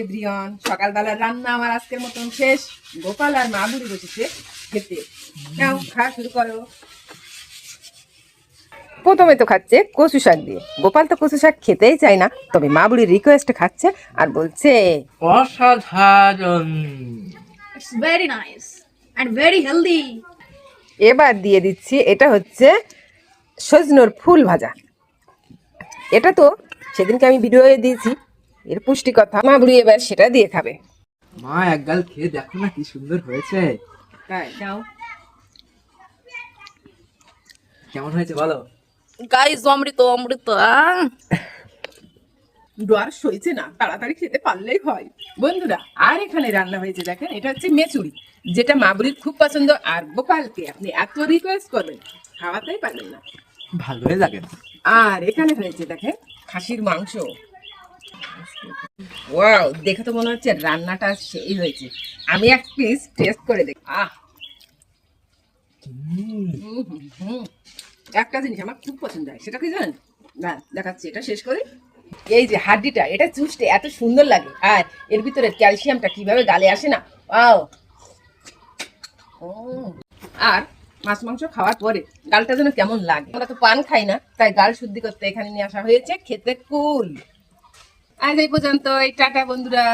Everyone, সকালবেলা রান্না আমার আজকের মতন শেষ। গোপাল আর মা বুড়ি বসেছে খেতে। নাও খাওয়া শুরু করো। প্রথমে তো খাচ্ছে কচু শাক দিয়ে। গোপাল তো কচু শাক খেতেই চায় না, তবে মা বুড়ির রিকোয়েস্টে খাচ্ছে আর বলছে অসাধারণ। It's very nice and very healthy. এবার দিয়ে দিচ্ছি, এটা হচ্ছে সজনোর ফুল ভাজা। এটা তো সেদিনকে আমি ভিডিওয়ে দিয়েছি, এর পুষ্টি কথা। মা বুড়ি এবার সেটা দিয়ে খাবে। মা এক গাল খেয়ে দেখো না কি সুন্দর হয়েছে। তাই নাও। কেমন হয়েছে বলো? Guys, অমৃত অমৃত ডোয়ার সইছে না, তাড়াতাড়ি খেতে পারলেই হয়। বন্ধুরা, আর এখানে রান্না হয়েছে দেখেন, এটা হচ্ছে মেচুরি, যেটা মা বুড়ির খুব পছন্দ। আর গোপালকে আপনি এত রিকোয়েস্ট করবেন, খাওয়াতেই পারবেন না। ভালোই লাগে না। আর এখানে হয়েছে দেখেন খাসির মাংস। ওয়াও, দেখে তো মনে হচ্ছে রান্নাটা সেই হয়েছে। আমি এক পিস টেস্ট করে দেখি। একটা জিনিস আমার খুব পছন্দ হয়, সেটা কি জানেন? না, দেখাচ্ছি, এটা শেষ করে। এই যে হাড্ডিটা, এটা চুষতে এত সুন্দর লাগে, আর এর ভিতরে ক্যালসিয়ামটা কিভাবে গালে আসে না। ওয়াও। আর মাছ মাংস খাওয়ার পরে গালটা যেন কেমন লাগে। আমরা তো পান খাই না, তাই গাল শুদ্ধি করতে এখানে নিয়ে আসা হয়েছে। খেতে কুল। আজ এই পর্যন্ত, টাটা বন্ধুরা।